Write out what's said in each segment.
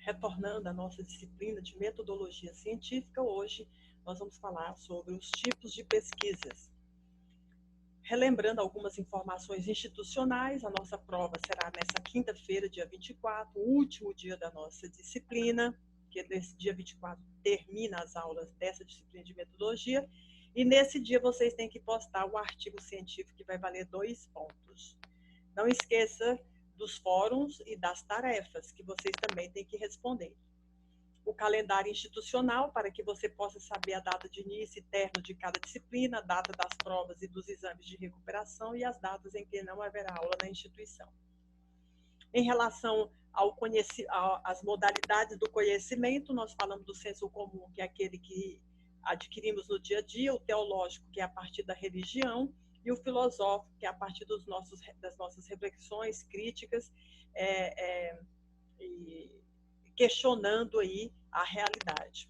retornando à nossa disciplina de metodologia científica, hoje nós vamos falar sobre os tipos de pesquisas. Relembrando algumas informações institucionais, a nossa prova será nessa quinta-feira, dia 24, o último dia da nossa disciplina, que nesse dia 24 termina as aulas dessa disciplina de metodologia, e nesse dia vocês têm que postar o artigo científico que vai valer 2 pontos. Não esqueça dos fóruns e das tarefas, que vocês também têm que responder. O calendário institucional, para que você possa saber a data de início e término de cada disciplina, a data das provas e dos exames de recuperação e as datas em que não haverá aula na instituição. Em relação às modalidades do conhecimento, nós falamos do senso comum, que é aquele que adquirimos no dia a dia, o teológico, que é a partir da religião, e o filosófico, que é a partir das nossas reflexões críticas e questionando aí a realidade.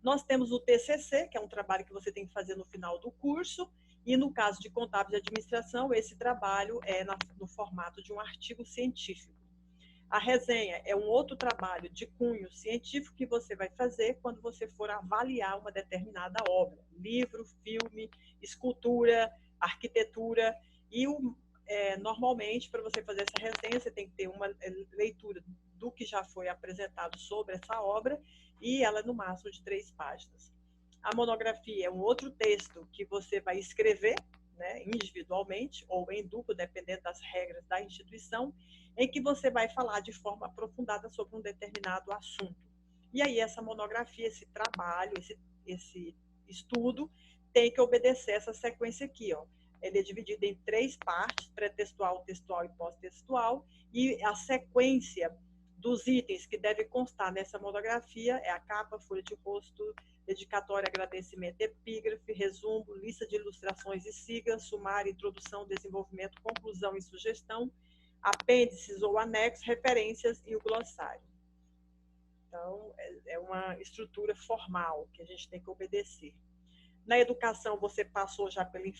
Nós temos o TCC, que é um trabalho que você tem que fazer no final do curso, e no caso de contábil e administração, esse trabalho é no formato de um artigo científico. A resenha é um outro trabalho de cunho científico que você vai fazer quando você for avaliar uma determinada obra, livro, filme, escultura, arquitetura, e normalmente, para você fazer essa resenha, você tem que ter uma leitura do que já foi apresentado sobre essa obra, e ela no máximo de 3 páginas. A monografia é um outro texto que você vai escrever, né, individualmente ou em duplo, dependendo das regras da instituição, em que você vai falar de forma aprofundada sobre um determinado assunto. E aí essa monografia, esse trabalho, esse estudo, tem que obedecer essa sequência aqui, ó. Ele é dividido em 3 partes, pré-textual, textual e pós-textual, e a sequência dos itens que deve constar nessa monografia é a capa, folha de rosto, dedicatória, agradecimento, epígrafe, resumo, lista de ilustrações e siglas, sumário, introdução, desenvolvimento, conclusão e sugestão, apêndices ou anexos, referências e o glossário. Então, é uma estrutura formal que a gente tem que obedecer. Na educação, você passou já pela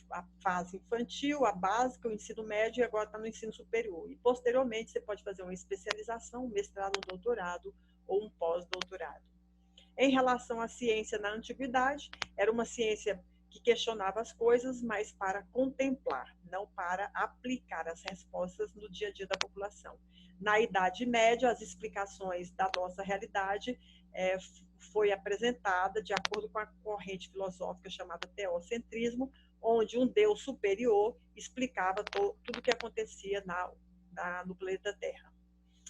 fase infantil, a básica, o ensino médio, e agora está no ensino superior. E, posteriormente, você pode fazer uma especialização, um mestrado, um doutorado ou um pós-doutorado. Em relação à ciência na antiguidade, era uma ciência que questionava as coisas, mas para contemplar, não para aplicar as respostas no dia a dia da população. Na Idade Média, as explicações da nossa realidade foi apresentada de acordo com a corrente filosófica chamada teocentrismo, onde um Deus superior explicava tudo o que acontecia no planeta Terra.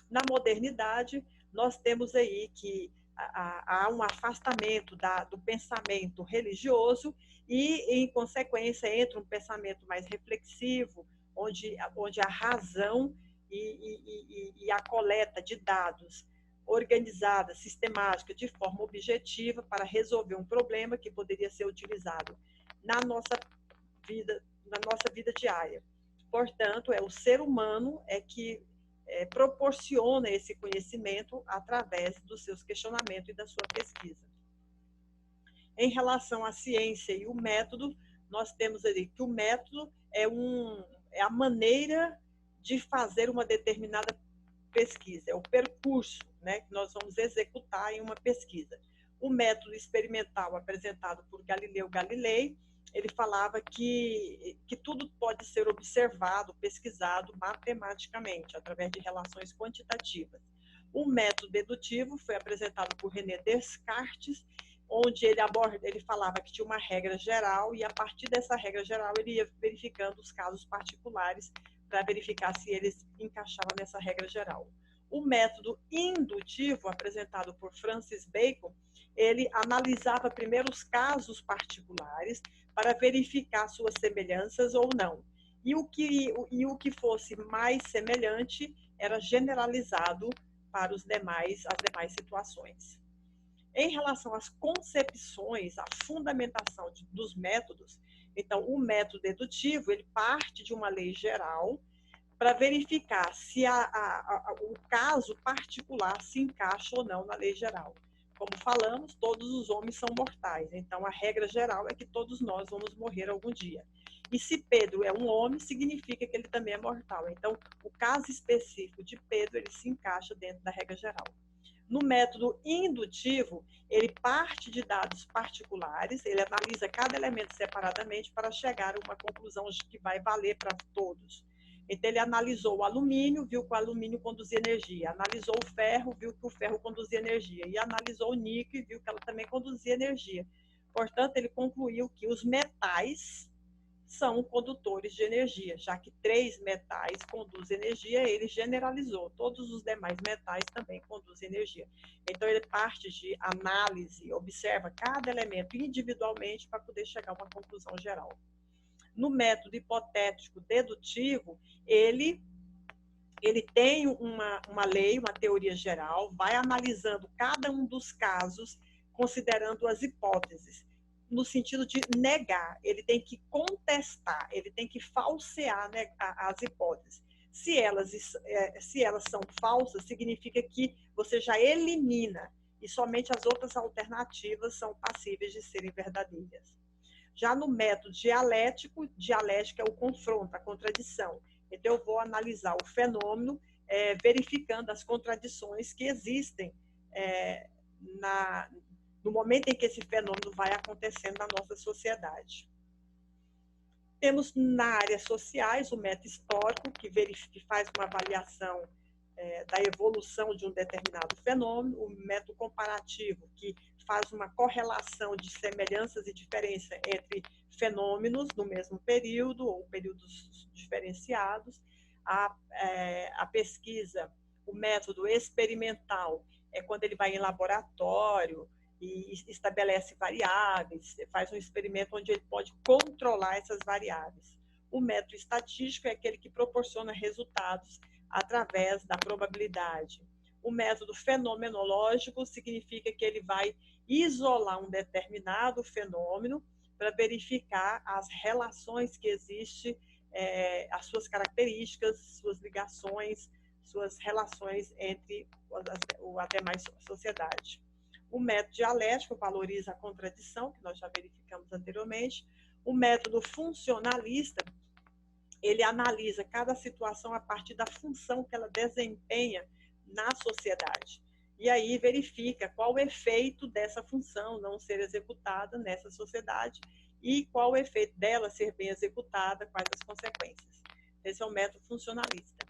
Na modernidade, nós temos aí que há um afastamento do pensamento religioso e, em consequência, entra um pensamento mais reflexivo, onde a razão e a coleta de dados organizada, sistemática, de forma objetiva, para resolver um problema que poderia ser utilizado na nossa vida diária. Portanto, o ser humano que proporciona esse conhecimento através dos seus questionamentos e da sua pesquisa. Em relação à ciência e o método, nós temos ali que o método é a maneira de fazer uma determinada pesquisa, é o percurso, né, que nós vamos executar em uma pesquisa. O método experimental apresentado por Galileu Galilei, ele falava que tudo pode ser observado, pesquisado matematicamente, através de relações quantitativas. O método dedutivo foi apresentado por René Descartes, onde ele falava que tinha uma regra geral, e a partir dessa regra geral ele ia verificando os casos particulares para verificar se eles encaixavam nessa regra geral. O método indutivo, apresentado por Francis Bacon, ele analisava primeiro os casos particulares para verificar suas semelhanças ou não. E o que fosse mais semelhante era generalizado para as demais situações. Em relação às concepções, à fundamentação dos métodos, então, o método dedutivo, ele parte de uma lei geral para verificar se o caso particular se encaixa ou não na lei geral. Como falamos, todos os homens são mortais, então a regra geral é que todos nós vamos morrer algum dia. E se Pedro é um homem, significa que ele também é mortal. Então, o caso específico de Pedro, ele se encaixa dentro da regra geral. No método indutivo, ele parte de dados particulares, ele analisa cada elemento separadamente para chegar a uma conclusão que vai valer para todos. Então, ele analisou o alumínio, viu que o alumínio conduzia energia. Analisou o ferro, viu que o ferro conduzia energia. E analisou o níquel e viu que ela também conduzia energia. Portanto, ele concluiu que os metais são condutores de energia, já que 3 metais conduzem energia, ele generalizou. Todos os demais metais também conduzem energia. Então, ele parte de análise, observa cada elemento individualmente para poder chegar a uma conclusão geral. No método hipotético dedutivo, ele tem uma lei, uma teoria geral, vai analisando cada um dos casos, considerando as hipóteses, no sentido de negar, ele tem que contestar, ele tem que falsear, né, as hipóteses. Se elas são falsas, significa que você já elimina, e somente as outras alternativas são passíveis de serem verdadeiras. Já no método dialético, dialética é o confronto, a contradição. Então, eu vou analisar o fenômeno, verificando as contradições que existem no momento em que esse fenômeno vai acontecendo na nossa sociedade. Temos na área sociais o método histórico, que faz uma avaliação da evolução de um determinado fenômeno, o método comparativo, que faz uma correlação de semelhanças e diferenças entre fenômenos no mesmo período ou períodos diferenciados. A pesquisa, o método experimental, é quando ele vai em laboratório e estabelece variáveis, faz um experimento onde ele pode controlar essas variáveis. O método estatístico é aquele que proporciona resultados através da probabilidade. O método fenomenológico significa que ele vai isolar um determinado fenômeno para verificar as relações que existem, as suas características, suas ligações, suas relações entre a demais sociedade. O método dialético valoriza a contradição, que nós já verificamos anteriormente. O método funcionalista, ele analisa cada situação a partir da função que ela desempenha na sociedade. E aí verifica qual o efeito dessa função não ser executada nessa sociedade e qual o efeito dela ser bem executada, quais as consequências. Esse é o método funcionalista.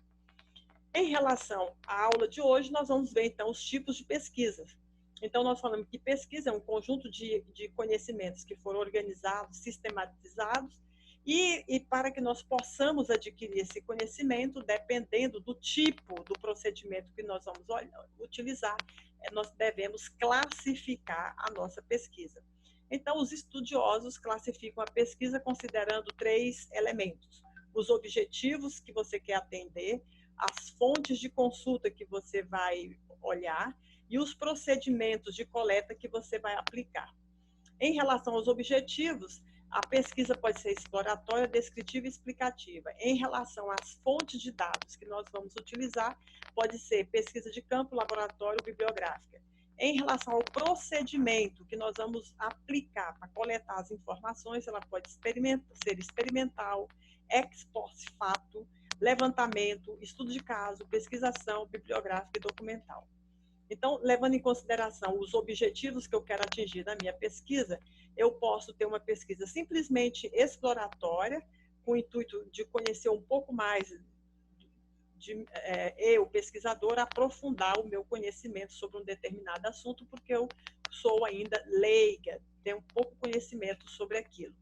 Em relação à aula de hoje, nós vamos ver, então, os tipos de pesquisas. Então, nós falamos que pesquisa é um conjunto de conhecimentos que foram organizados, sistematizados, e para que nós possamos adquirir esse conhecimento, dependendo do tipo do procedimento que nós vamos utilizar, nós devemos classificar a nossa pesquisa. Então, os estudiosos classificam a pesquisa considerando 3 elementos: os objetivos que você quer atender, as fontes de consulta que você vai olhar e os procedimentos de coleta que você vai aplicar. Em relação aos objetivos, a pesquisa pode ser exploratória, descritiva e explicativa. Em relação às fontes de dados que nós vamos utilizar, pode ser pesquisa de campo, laboratório, bibliográfica. Em relação ao procedimento que nós vamos aplicar para coletar as informações, ela pode ser experimental, ex post facto, levantamento, estudo de caso, pesquisação, bibliográfica e documental. Então, levando em consideração os objetivos que eu quero atingir na minha pesquisa, eu posso ter uma pesquisa simplesmente exploratória, com o intuito de conhecer um pouco mais, eu, pesquisador, aprofundar o meu conhecimento sobre um determinado assunto, porque eu sou ainda leiga, tenho pouco conhecimento sobre aquilo.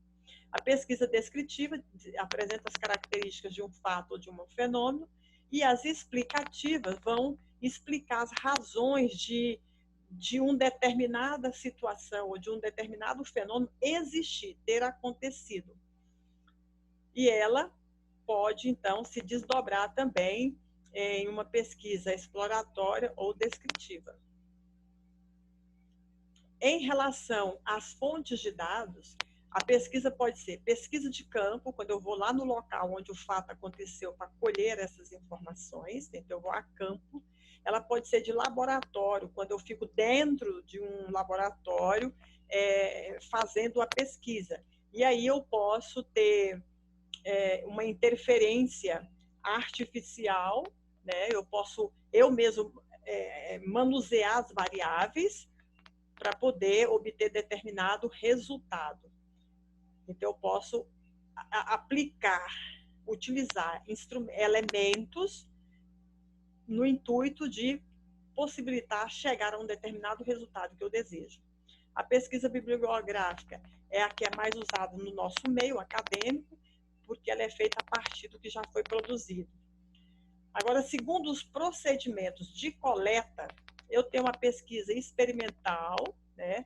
A pesquisa descritiva apresenta as características de um fato ou de um fenômeno, e as explicativas vão explicar as razões de uma determinada situação ou de um determinado fenômeno existir, ter acontecido. E ela pode, então, se desdobrar também em uma pesquisa exploratória ou descritiva. Em relação às fontes de dados, a pesquisa pode ser pesquisa de campo, quando eu vou lá no local onde o fato aconteceu para colher essas informações, então eu vou a campo. Ela pode ser de laboratório, quando eu fico dentro de um laboratório fazendo a pesquisa. E aí eu posso ter uma interferência artificial, né? Eu posso, eu mesmo, manusear as variáveis para poder obter determinado resultado. Então, eu posso aplicar, utilizar elementos no intuito de possibilitar chegar a um determinado resultado que eu desejo. A pesquisa bibliográfica é a que é mais usada no nosso meio acadêmico, porque ela é feita a partir do que já foi produzido. Agora, segundo os procedimentos de coleta, eu tenho uma pesquisa experimental, né?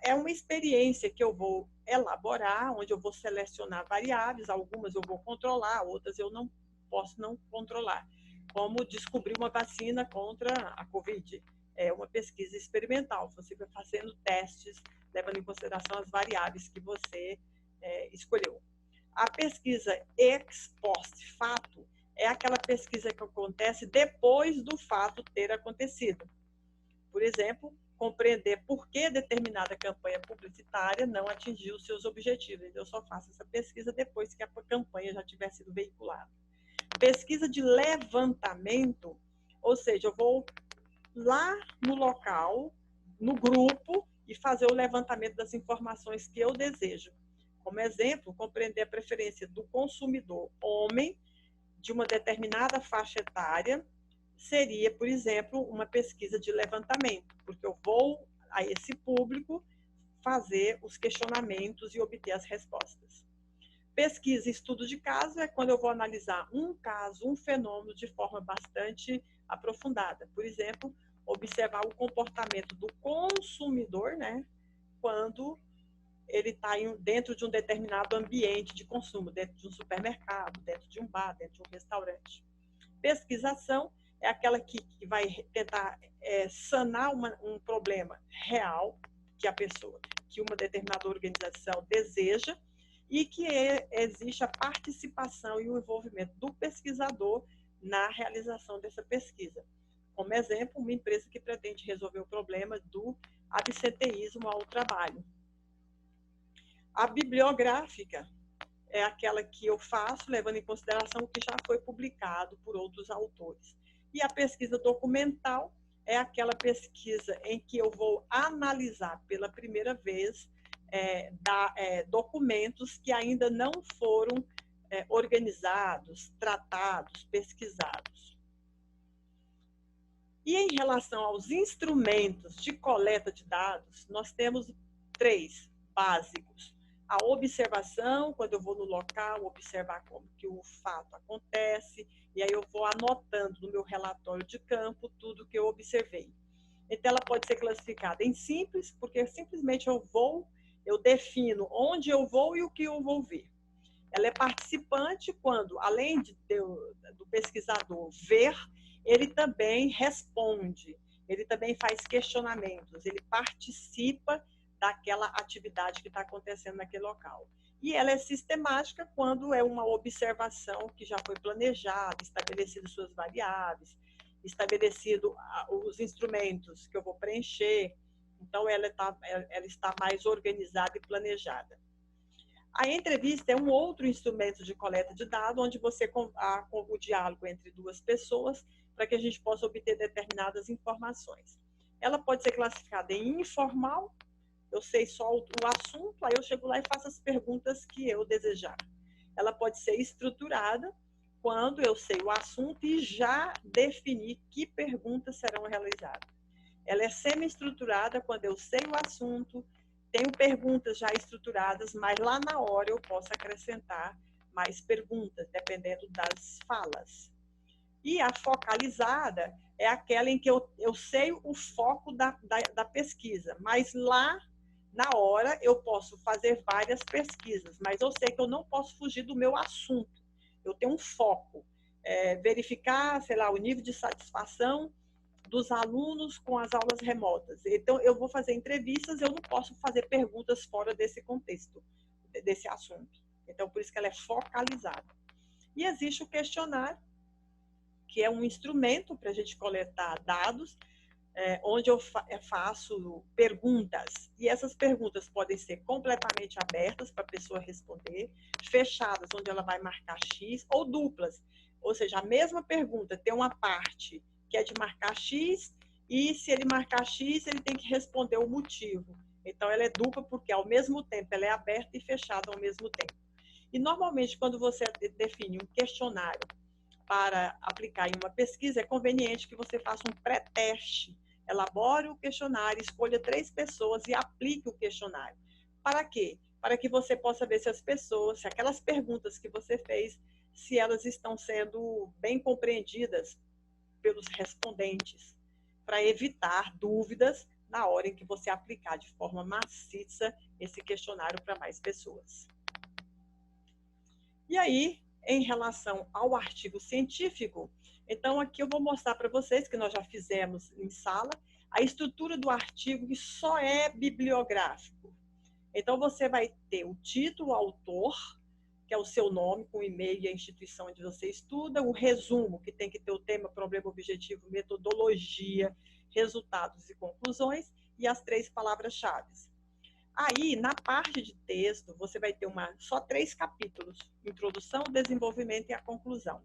É uma experiência que eu vou elaborar, onde eu vou selecionar variáveis, algumas eu vou controlar, outras eu não posso não controlar, como descobrir uma vacina contra a Covid. É uma pesquisa experimental, você vai fazendo testes, levando em consideração as variáveis que você escolheu. A pesquisa ex post fato é aquela pesquisa que acontece depois do fato ter acontecido. Por exemplo, compreender por que determinada campanha publicitária não atingiu seus objetivos. Eu só faço essa pesquisa depois que a campanha já tiver sido veiculada. Pesquisa de levantamento, ou seja, eu vou lá no local, no grupo, e fazer o levantamento das informações que eu desejo. Como exemplo, compreender a preferência do consumidor homem de uma determinada faixa etária seria, por exemplo, uma pesquisa de levantamento, porque eu vou a esse público fazer os questionamentos e obter as respostas. Pesquisa e estudo de caso é quando eu vou analisar um caso, um fenômeno de forma bastante aprofundada. Por exemplo, observar o comportamento do consumidor, né, quando ele está dentro de um determinado ambiente de consumo, dentro de um supermercado, dentro de um bar, dentro de um restaurante. Pesquisação é aquela que vai tentar sanar um problema real que uma determinada organização deseja e que existe a participação e o envolvimento do pesquisador na realização dessa pesquisa. Como exemplo, uma empresa que pretende resolver o problema do absenteísmo ao trabalho. A bibliográfica é aquela que eu faço levando em consideração o que já foi publicado por outros autores. E a pesquisa documental é aquela pesquisa em que eu vou analisar pela primeira vez documentos que ainda não foram organizados, tratados, pesquisados. E em relação aos instrumentos de coleta de dados, nós temos 3 básicos. A observação, quando eu vou no local, observar como que o fato acontece, e aí eu vou anotando no meu relatório de campo tudo que eu observei. Então, ela pode ser classificada em simples, porque simplesmente eu defino onde eu vou e o que eu vou ver. Ela é participante quando, além do pesquisador ver, ele também responde, ele também faz questionamentos, ele participa daquela atividade que está acontecendo naquele local. E ela é sistemática quando é uma observação que já foi planejada, estabelecido suas variáveis, estabelecido os instrumentos que eu vou preencher. Então, ela está mais organizada e planejada. A entrevista é um outro instrumento de coleta de dados, onde você há o diálogo entre 2 pessoas para que a gente possa obter determinadas informações. Ela pode ser classificada em informal, eu sei só o assunto, aí eu chego lá e faço as perguntas que eu desejar. Ela pode ser estruturada, quando eu sei o assunto e já defini que perguntas serão realizadas. Ela é semi-estruturada quando eu sei o assunto, tenho perguntas já estruturadas, mas lá na hora eu posso acrescentar mais perguntas, dependendo das falas. E a focalizada é aquela em que eu sei o foco da pesquisa, mas lá na hora eu posso fazer várias pesquisas, mas eu sei que eu não posso fugir do meu assunto. Eu tenho um foco, verificar, sei lá, o nível de satisfação dos alunos com as aulas remotas. Então, eu vou fazer entrevistas, eu não posso fazer perguntas fora desse contexto, desse assunto. Então, por isso que ela é focalizada. E existe o questionário, que é um instrumento para a gente coletar dados, onde eu faço perguntas. E essas perguntas podem ser completamente abertas para a pessoa responder, fechadas, onde ela vai marcar X, ou duplas. Ou seja, a mesma pergunta tem uma parte que é de marcar X, e se ele marcar X, ele tem que responder o motivo. Então, ela é dupla porque, ao mesmo tempo, ela é aberta e fechada ao mesmo tempo. E, normalmente, quando você define um questionário para aplicar em uma pesquisa, é conveniente que você faça um pré-teste. Elabore o questionário, escolha 3 pessoas e aplique o questionário. Para quê? Para que você possa ver se as pessoas, se aquelas perguntas que você fez, se elas estão sendo bem compreendidas pelos respondentes, para evitar dúvidas na hora em que você aplicar de forma maciça esse questionário para mais pessoas. E aí, em relação ao artigo científico, então aqui eu vou mostrar para vocês, que nós já fizemos em sala, a estrutura do artigo que só é bibliográfico. Então, você vai ter o título, o autor, que é o seu nome, com o e-mail e a instituição onde você estuda, o resumo, que tem que ter o tema, problema, objetivo, metodologia, resultados e conclusões, e as 3 palavras-chave. Aí, na parte de texto, você vai ter só 3 capítulos: introdução, desenvolvimento e a conclusão.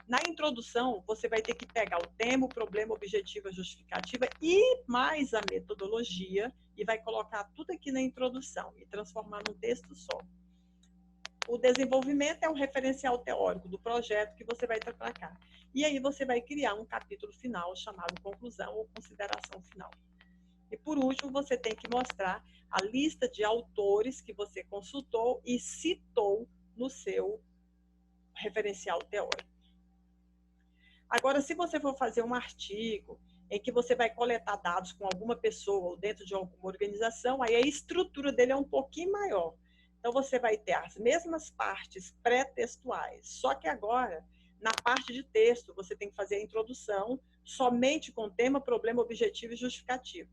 Na introdução, você vai ter que pegar o tema, o problema, o objetivo, a justificativa e mais a metodologia, e vai colocar tudo aqui na introdução e transformar num texto só. O desenvolvimento é o referencial teórico do projeto que você vai tratar. E aí você vai criar um capítulo final chamado conclusão ou consideração final. E por último, você tem que mostrar a lista de autores que você consultou e citou no seu referencial teórico. Agora, se você for fazer um artigo em que você vai coletar dados com alguma pessoa ou dentro de alguma organização, aí a estrutura dele é um pouquinho maior. Então, você vai ter as mesmas partes pré-textuais, só que agora, na parte de texto, você tem que fazer a introdução somente com tema, problema, objetivo e justificativa.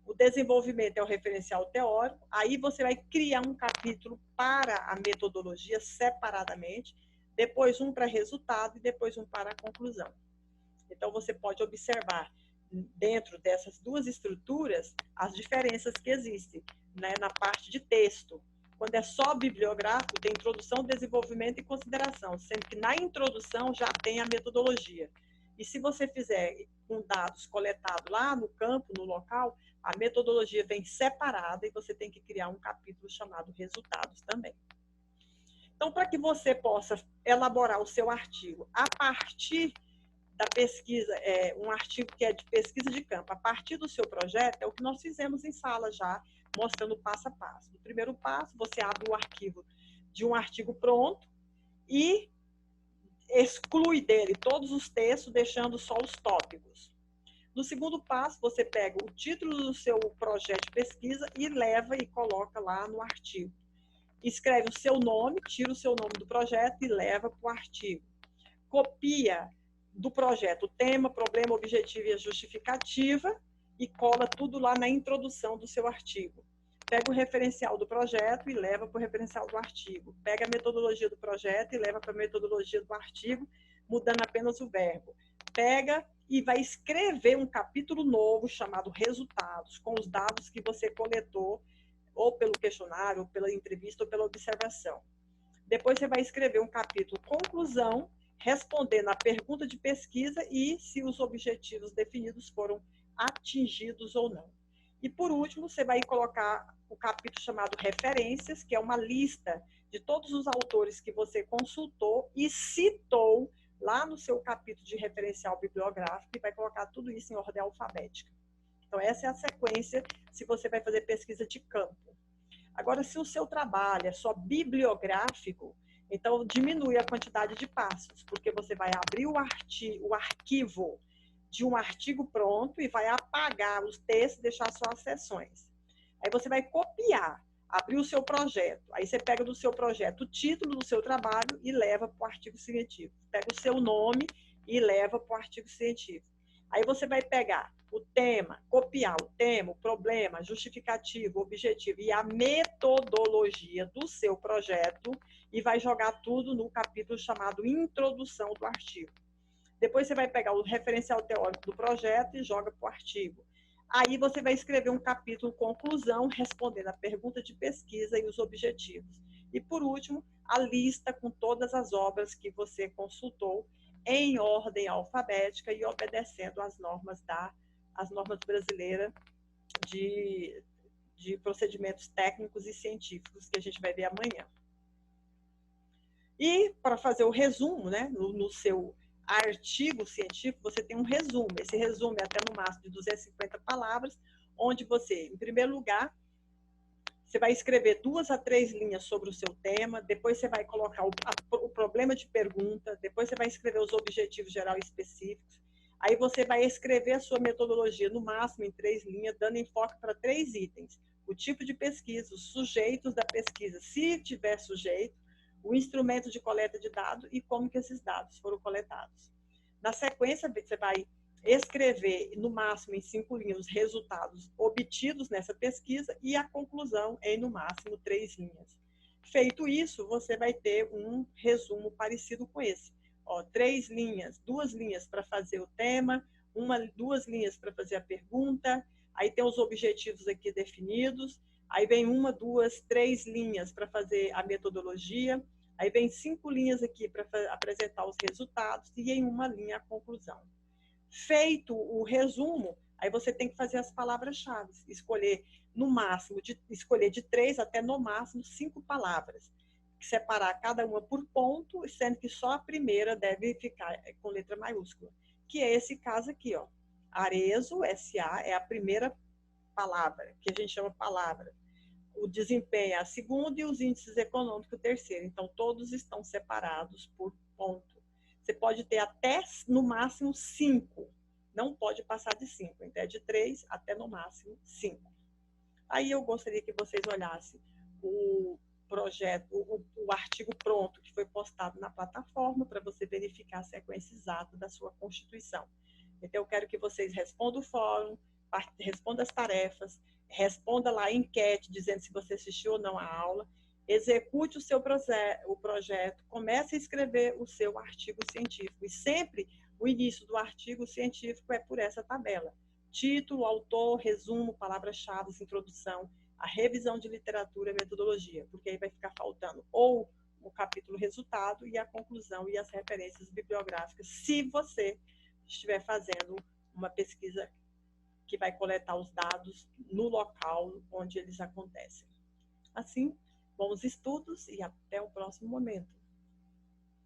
O desenvolvimento é o referencial teórico, aí você vai criar um capítulo para a metodologia separadamente, depois um para resultado e depois um para a conclusão. Então, você pode observar dentro dessas 2 estruturas as diferenças que existem, né, na parte de texto. Quando é só bibliográfico, tem introdução, desenvolvimento e consideração, sendo que na introdução já tem a metodologia. E se você fizer com dados coletados lá no campo, no local, a metodologia vem separada e você tem que criar um capítulo chamado resultados também. Então, para que você possa elaborar o seu artigo a partir da pesquisa, um artigo que é de pesquisa de campo, a partir do seu projeto, é o que nós fizemos em sala já, mostrando passo a passo. No primeiro passo, você abre o arquivo de um artigo pronto e exclui dele todos os textos, deixando só os tópicos. No segundo passo, você pega o título do seu projeto de pesquisa e leva e coloca lá no artigo. Escreve o seu nome, tira o seu nome do projeto e leva para o artigo. Copia do projeto o tema, problema, objetivo e a justificativa e cola tudo lá na introdução do seu artigo. Pega o referencial do projeto e leva para o referencial do artigo. Pega a metodologia do projeto e leva para a metodologia do artigo, mudando apenas o verbo. Pega e vai escrever um capítulo novo chamado resultados, com os dados que você coletou, ou pelo questionário, ou pela entrevista, ou pela observação. Depois você vai escrever um capítulo conclusão, respondendo a pergunta de pesquisa e se os objetivos definidos foram atingidos ou não. E, por último, você vai colocar o capítulo chamado referências, que é uma lista de todos os autores que você consultou e citou lá no seu capítulo de referencial bibliográfico, e vai colocar tudo isso em ordem alfabética. Então, essa é a sequência se você vai fazer pesquisa de campo. Agora, se o seu trabalho é só bibliográfico, então diminui a quantidade de passos, porque você vai abrir o arquivo de um artigo pronto e vai apagar os textos e deixar só as seções. Aí você vai copiar, abrir o seu projeto. Aí você pega do seu projeto o título do seu trabalho e leva para o artigo científico. Pega o seu nome e leva para o artigo científico. Aí você vai pegar o tema, copiar o tema, o problema, justificativo, objetivo e a metodologia do seu projeto e vai jogar tudo no capítulo chamado Introdução do artigo. Depois você vai pegar o referencial teórico do projeto e joga para o artigo. Aí você vai escrever um capítulo conclusão, respondendo a pergunta de pesquisa e os objetivos. E, por último, a lista com todas as obras que você consultou em ordem alfabética e obedecendo às normas brasileiras de procedimentos técnicos e científicos que a gente vai ver amanhã. E para fazer o resumo, né, no seu artigo científico, você tem um resumo. Esse resumo é até no máximo de 250 palavras, onde você, em primeiro lugar, você vai escrever 2 a 3 linhas sobre o seu tema, depois você vai colocar o problema de pergunta, depois você vai escrever os objetivos gerais específicos, aí você vai escrever a sua metodologia, no máximo em 3 linhas, dando enfoque para 3 itens. O tipo de pesquisa, os sujeitos da pesquisa, se tiver sujeito, o instrumento de coleta de dados e como que esses dados foram coletados. Na sequência, você vai escrever, no máximo em 5 linhas, os resultados obtidos nessa pesquisa e a conclusão em, no máximo, 3 linhas. Feito isso, você vai ter um resumo parecido com esse. 3 linhas, 2 linhas para fazer o tema, 2 linhas para fazer a pergunta, aí tem os objetivos aqui definidos, aí vem 1, 2, 3 linhas para fazer a metodologia, aí vem 5 linhas aqui para apresentar os resultados e em 1 linha a conclusão. Feito o resumo, aí você tem que fazer as palavras-chave, escolher no máximo, escolher de 3 até no máximo 5 palavras, separar cada uma por ponto, sendo que só a primeira deve ficar com letra maiúscula, que é esse caso aqui, ó. Arezzo, SA, é a primeira palavra, que a gente chama palavra. O desempenho é a segunda e os índices econômicos o terceiro. Então, todos estão separados por ponto. Você pode ter até, no máximo, 5. Não pode passar de 5. Então, é de 3 até, no máximo, 5. Aí eu gostaria que vocês olhassem o projeto, o artigo pronto que foi postado na plataforma para você verificar a sequência exata da sua Constituição. Então, eu quero que vocês respondam o fórum, respondam as tarefas, responda lá a enquete dizendo se você assistiu ou não a aula, execute o seu projeto, comece a escrever o seu artigo científico. E sempre o início do artigo científico é por essa tabela. Título, autor, resumo, palavras-chave, introdução, a revisão de literatura e metodologia, porque aí vai ficar faltando ou o capítulo resultado e a conclusão e as referências bibliográficas, se você estiver fazendo uma pesquisa que vai coletar os dados no local onde eles acontecem. Assim, bons estudos e até o próximo momento.